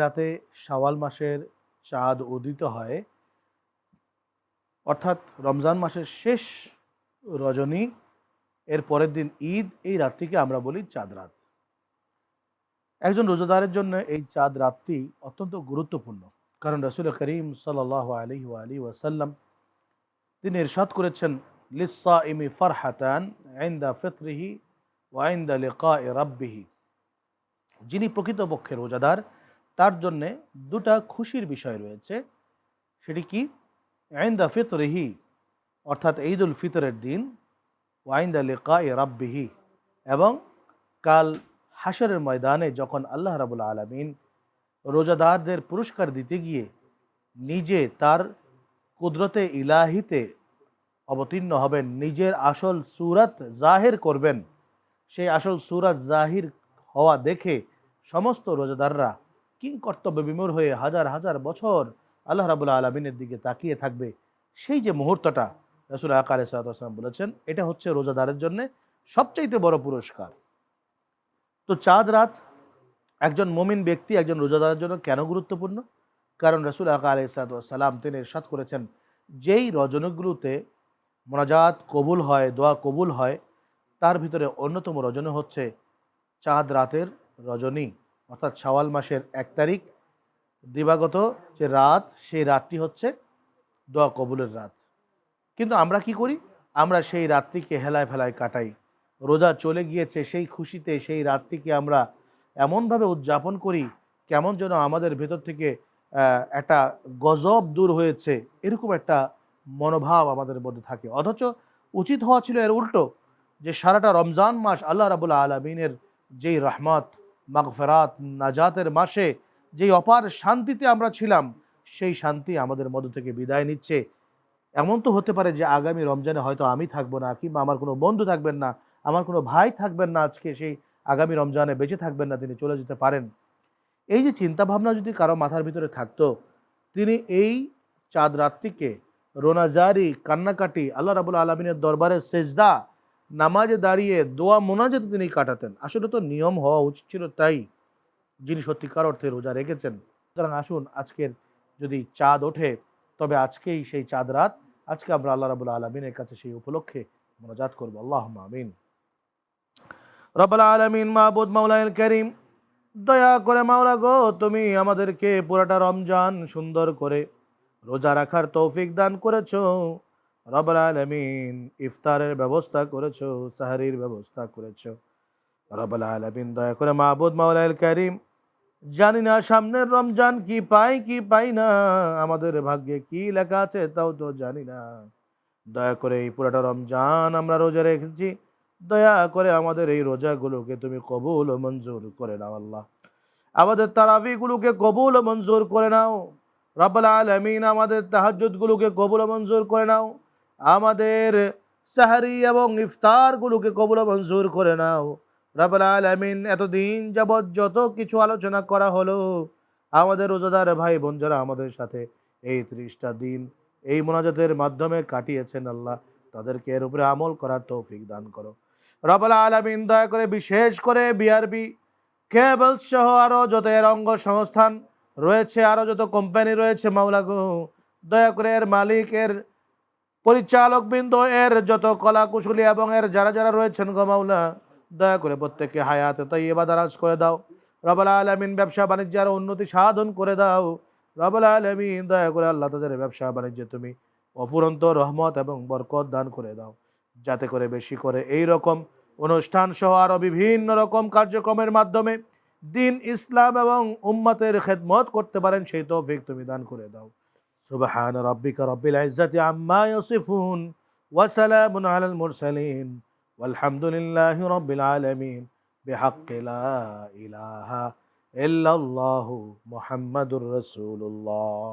রাতে শাওয়াল মাসের চাঁদ উদিত হয়, অর্থাৎ রমজান মাসের শেষ রজনী, এর পরের দিন ঈদ, এই রাতটিকে আমরা বলি চাঁদ রাত। একজন রোজাদারের জন্য এই চাঁদ রাতটি অত্যন্ত গুরুত্বপূর্ণ, কারণ রাসূল করিম সাল্লাল্লাহু আলাইহি ওয়াসাল্লাম তিনি ইরশাদ করেছেন, লিসসাইমি ফারহাতান ইনদা ফিতরিহি ওয়া ইনদা লিকাই রাব্বিহি, যিনি প্রকৃতপক্ষে রোজাদার তার জন্যে দুটা খুশির বিষয় রয়েছে। সেটি কি? ইনদা ফিতরিহি, অর্থাৎ ঈদুল ফিতরের দিন, ওয়া ইনদা লিকাই রাব্বিহি, এবং কাল হাশরের ময়দানে যখন আল্লাহ রাব্বুল আলামিন রোজাদারদের পুরস্কার দিতে গিয়ে নিজে তার কুদরতে ইলাহিতে অবতীর্ণ হবেন, নিজের আসল সূরত জাহির করবেন। সেই আসল সূরত জাহির হওয়া দেখে সমস্ত রোজাদাররা কিংকর্তব্য বিমূঢ় হয়ে হাজার হাজার বছর আল্লাহ রাব্বুল আলামিনের দিকে তাকিয়ে থাকবে। সেই যে মুহূর্তটা রাসূল আকরাম সাল্লাল্লাহু আলাইহি ওয়াসাল্লাম বলেছেন, এটা হচ্ছে রোজাদারের জন্য সবচাইতে বড় পুরস্কার। তো চাঁদ রাত একজন মুমিন ব্যক্তি, একজন রোজাদারের জন্য কেন গুরুত্বপূর্ণ? কারণ রাসূল আকরাম সাল্লাল্লাহু আলাইহি ওয়াসাল্লাম তিনি ইরশাদ করেছেন, যেই রজনীগুলোতে মোনাজাত কবুল হয়, দোয়া কবুল হয়, তার ভিতরে অন্যতম রজনী হচ্ছে চাঁদ রাতের রজনী, অর্থাৎ শাওয়াল মাসের 1 তারিখ দিবাগত যে রাত, সেই রাতটি হচ্ছে দোয়া কবুলের রাত। কিন্তু আমরা কি করি? আমরা সেই রাতটিকে হেলায় ফেলায় কাটাই। রোজা চলে গিয়েছে, সেই খুশিতে সেই রাতটিকে আমরা এমনভাবে উদযাপন করি, কেমন যেন আমাদের ভেতর থেকে একটা গজব দূর হয়েছে, এরকম একটা মনোভাব আমাদের মধ্যে থাকে। অথচ উচিত হওয়া ছিল এর উল্টো, যে সারাটা রমজান মাস আল্লাহ রাব্বুল আলামিনের যেই রহমত, মাগফিরাত, নাজাতের মাসে যেই অপার শান্তিতে আমরা ছিলাম, সেই শান্তি আমাদের মধ্য থেকে বিদায় নিচ্ছে। এমন তো হতে পারে যে আগামী রমজানে হয়তো আমি থাকবো না, কিংবা আমার কোনো বন্ধু থাকবেন না, আমার কোনো ভাই থাকবেন না, আজকে সেই আগামী রমজানে বেঁচে থাকবেন না, তিনি চলে যেতে পারেন। এই যে চিন্তাভাবনা যদি কারো মাথার ভিতরে থাকতো, তিনি এই চাঁদ রাতটিকে রোনাজারি, কান্নাকাটি, আল্লাহ রাব্বুল আলামিনের দরবারে সেজদা, নামাজে দাঁড়িয়ে দোয়া মোনাজাতে তিনি কাটাতেন। আসলে তো নিয়ম হওয়া উচিত ছিল তাই, যিনি সত্যিকার অর্থে রোজা রেখেছেন। সুতরাং আসুন, আজকের যদি চাঁদ ওঠে, তবে আজকেই সেই চাঁদ রাত, আজকে আমরা আল্লাহ রাব্বুল আলামিনের কাছে সেই উপলক্ষে মোনাজাত করব। আল্লাহুম্মা আমিন। রব্বুল আলামিন, মাবুদ মাওলানা কারীম, দয়া করে মাওলা গো, তুমি আমাদেরকে পুরাটা রমজান সুন্দর করে রোজা রাখার তৌফিক দান করেছো। রব্বুল আলামিন, ইফতারের ব্যবস্থা করেছো, সাহরির ব্যবস্থা করেছো। রব্বুল আলামিন, দয়া করে মাবুদ মাওলানা কারীম, জানি না সামনের রমজান কি পাই কি পাই না, আমাদের ভাগ্যে কি লেখা আছে তাও তো জানি না। দয়া করে এই পুরাটা রমজান আমরা রোজা রেখেছি, দয়া করে আমাদের এই রোজাগুলোকে তুমি কবুল ও মঞ্জুর করে নাও। আল্লাহ, আমাদের তারাবিগুলোকে কবুল ও মঞ্জুর করে নাও। রব্বুল আলামিন, আমাদের তাহাজ্জুদগুলোকে কবুল ও মঞ্জুর করে নাও। আমাদের সাহরি এবং ইফতারগুলোকে কবুল ও মঞ্জুর করে নাও। রব্বুল আলামিন, এতদিন যাবৎ যত কিছু আলোচনা করা হলো, আমাদের রোজাদার ভাই বোন যারা আমাদের সাথে এই 30টা দিন এই মোনাজাতের মাধ্যমে কাটিয়েছেন, আল্লাহ তাদেরকে এর উপরে আমল করার তৌফিক দান করো। রব্বুল আলামিন, দয়া করে বিশেষ করে বিআরবি কেবল সহ আরো যত এর অঙ্গ সংস্থান রয়েছে, আরো যত কোম্পানি রয়েছে, মাওলা গো, দয়া করে এর মালিক, এর পরিচালক বৃন্দ, এর যত কলা কুশলী এবং এর যারা যারা রয়েছেন গো মাওলা, দয়া করে প্রত্যেককে হায়াতে তাইয়্যিবা দারাজ করে দাও। রব্বুল আলামিন, ব্যবসা বাণিজ্যে আরো উন্নতি সাধন করে দাও। রব্বুল আলামিন, দয়া করে আল্লাহ তাদের ব্যবসা বাণিজ্যে তুমি অফুরন্ত রহমত এবং বরকত দান করে দাও, যাতে করে বেশি করে এই রকম অনুষ্ঠান সহ আরো বিভিন্ন রকম কার্যক্রমের মাধ্যমে দিন, ইসলাম এবং উম্মতের খেদমত করতে পারেন, সেই তৌফিক তুমি দান করে দাও। সুবহান রাব্বিকা রাব্বিল ইজ্জাতি আম্মা ইয়াসিফুন ওয়া সালামুন আলাল মুরসালিন ওয়ালহামদুলিল্লাহি রাব্বিল আলামিন বিহাক্কি লা ইলাহা ইল্লাল্লাহু মুহাম্মাদুর রাসূলুল্লাহ।